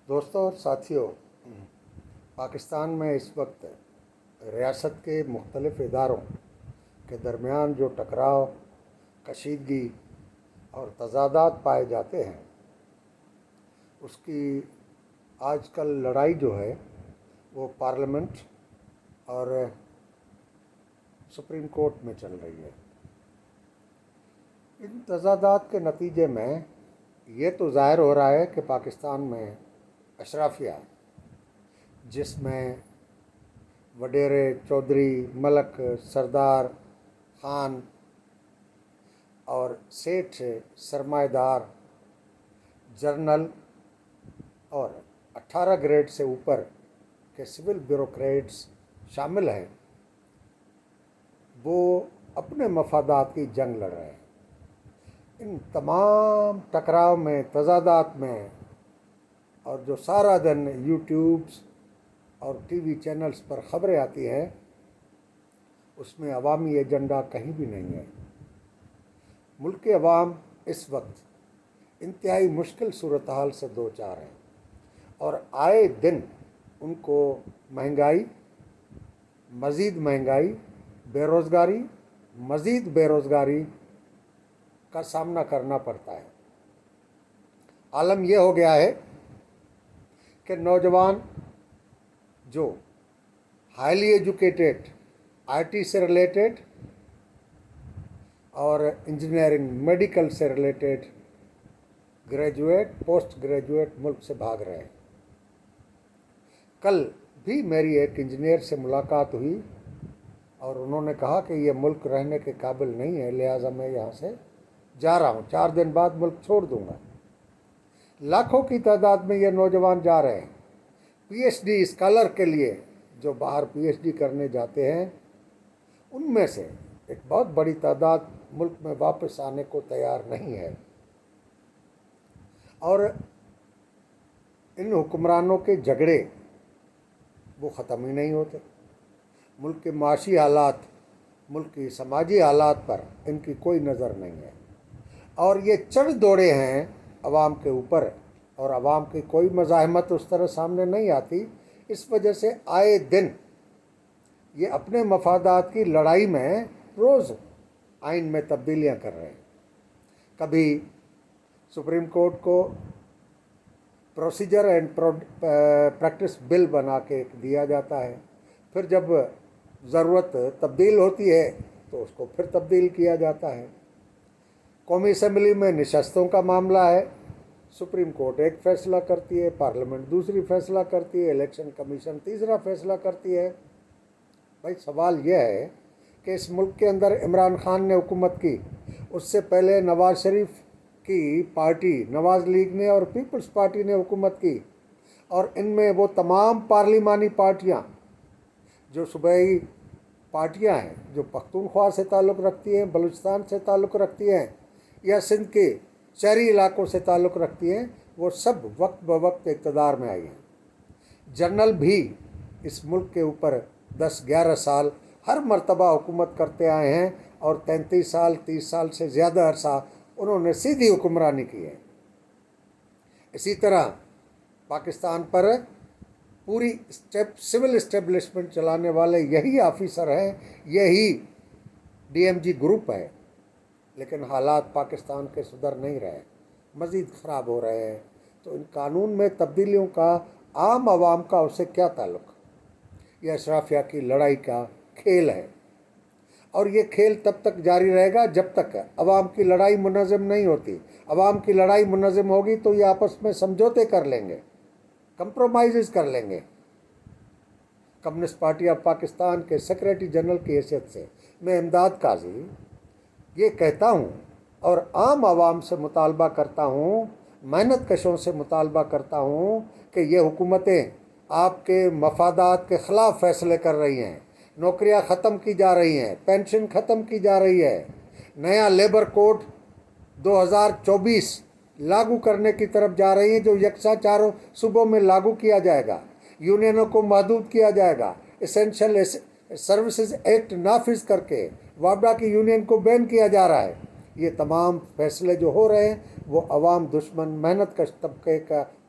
دوستوں اور ساتھیوں، پاکستان میں اس وقت ریاست کے مختلف اداروں کے درمیان جو ٹکراؤ، کشیدگی اور تضادات پائے جاتے ہیں، اس کی آج کل لڑائی جو ہے وہ پارلیمنٹ اور سپریم کورٹ میں چل رہی ہے۔ ان تضادات کے نتیجے میں یہ تو ظاہر ہو رہا ہے کہ پاکستان میں اشرافیہ، جس میں وڈیرے، چودھری، ملک، سردار، خان اور سیٹھ، سرمایہ دار، جرنل اور 18 گریڈ سے اوپر کے سول بیوروکریٹس شامل ہیں، وہ اپنے مفادات کی جنگ لڑ رہے ہیں۔ ان تمام ٹکراؤ میں، تضادات میں، اور جو سارا دن یوٹیوبس اور ٹی وی چینلز پر خبریں آتی ہیں، اس میں عوامی ایجنڈا کہیں بھی نہیں ہے۔ ملک کے عوام اس وقت انتہائی مشکل صورتحال سے دوچار ہیں، اور آئے دن ان کو مہنگائی، مزید مہنگائی، بے روزگاری، مزید بے روزگاری کا سامنا کرنا پڑتا ہے۔ عالم یہ ہو گیا ہے کہ نوجوان جو ہائیلی ایجوکیٹڈ، آئی ٹی سے ریلیٹڈ اور انجینئرنگ، میڈیکل سے ریلیٹڈ گریجویٹ، پوسٹ گریجویٹ ملک سے بھاگ رہے ہیں۔ کل بھی میری ایک انجینئر سے ملاقات ہوئی اور انہوں نے کہا کہ یہ ملک رہنے کے قابل نہیں ہے، لہٰذا میں یہاں سے جا رہا ہوں، 4 دن بعد ملک چھوڑ دوں گا۔ لاکھوں کی تعداد میں یہ نوجوان جا رہے ہیں۔ پی ایچ ڈی اسکالر کے لیے جو باہر پی ایچ ڈی کرنے جاتے ہیں، ان میں سے ایک بہت بڑی تعداد ملک میں واپس آنے کو تیار نہیں ہے، اور ان حکمرانوں کے جھگڑے وہ ختم ہی نہیں ہوتے۔ ملک کے معاشی حالات، ملک کی سماجی حالات پر ان کی کوئی نظر نہیں ہے، اور یہ چڑھ دوڑے ہیں عوام کے اوپر، اور عوام کی کوئی مزاحمت اس طرح سامنے نہیں آتی۔ اس وجہ سے آئے دن یہ اپنے مفادات کی لڑائی میں روز آئین میں تبدیلیاں کر رہے ہیں۔ کبھی سپریم کورٹ کو پروسیجر اینڈ پریکٹس بل بنا کے دیا جاتا ہے، پھر جب ضرورت تبدیل ہوتی ہے تو اس کو پھر تبدیل کیا جاتا ہے۔ قومی اسمبلی میں نشستوں کا معاملہ ہے، سپریم کورٹ ایک فیصلہ کرتی ہے، پارلیمنٹ دوسری فیصلہ کرتی ہے، الیکشن کمیشن تیسرا فیصلہ کرتی ہے۔ بھائی سوال یہ ہے کہ اس ملک کے اندر عمران خان نے حکومت کی، اس سے پہلے نواز شریف کی پارٹی نواز لیگ نے اور پیپلز پارٹی نے حکومت کی، اور ان میں وہ تمام پارلیمانی پارٹیاں جو صوبائی پارٹیاں ہیں، جو پختونخوا سے تعلق رکھتی ہیں، بلوچستان سے تعلق رکھتی ہیں، یا سندھ کے شہری علاقوں سے تعلق رکھتی ہیں، وہ سب وقت بوقت اقتدار میں آئی ہیں۔ جنرل بھی اس ملک کے اوپر 10-11 سال ہر مرتبہ حکومت کرتے آئے ہیں، اور 33 سال 30 سال سے زیادہ عرصہ انہوں نے سیدھی حکمرانی کی ہے۔ اسی طرح پاکستان پر پوری سول اسٹیبلشمنٹ چلانے والے یہی آفیسر ہیں، یہی ڈی ایم جی گروپ ہے، لیکن حالات پاکستان کے سدھر نہیں رہے، مزید خراب ہو رہے ہیں۔ تو ان قانون میں تبدیلیوں کا عام عوام کا اسے کیا تعلق؟ یہ اشرافیہ کی لڑائی کا کھیل ہے، اور یہ کھیل تب تک جاری رہے گا جب تک عوام کی لڑائی منظم نہیں ہوتی۔ عوام کی لڑائی منظم ہوگی تو یہ آپس میں سمجھوتے کر لیں گے، کمپرومائزز کر لیں گے۔ کمیونسٹ پارٹی آف پاکستان کے سیکریٹری جنرل کی حیثیت سے میں امداد قاضی یہ کہتا ہوں، اور عام عوام سے مطالبہ کرتا ہوں، محنت کشوں سے مطالبہ کرتا ہوں کہ یہ حکومتیں آپ کے مفادات کے خلاف فیصلے کر رہی ہیں۔ نوکریاں ختم کی جا رہی ہیں، پینشن ختم کی جا رہی ہے، نیا لیبر کوڈ 2024 لاگو کرنے کی طرف جا رہی ہیں، جو یکساں چاروں صوبوں میں لاگو کیا جائے گا۔ یونینوں کو محدود کیا جائے گا، اسینشل سروسز ایکٹ نافذ کر کے وابڈا کی یونین کو بین کیا جا رہا ہے۔ یہ تمام فیصلے جو ہو رہے ہیں وہ عوام دشمن محنت کش طبقے کا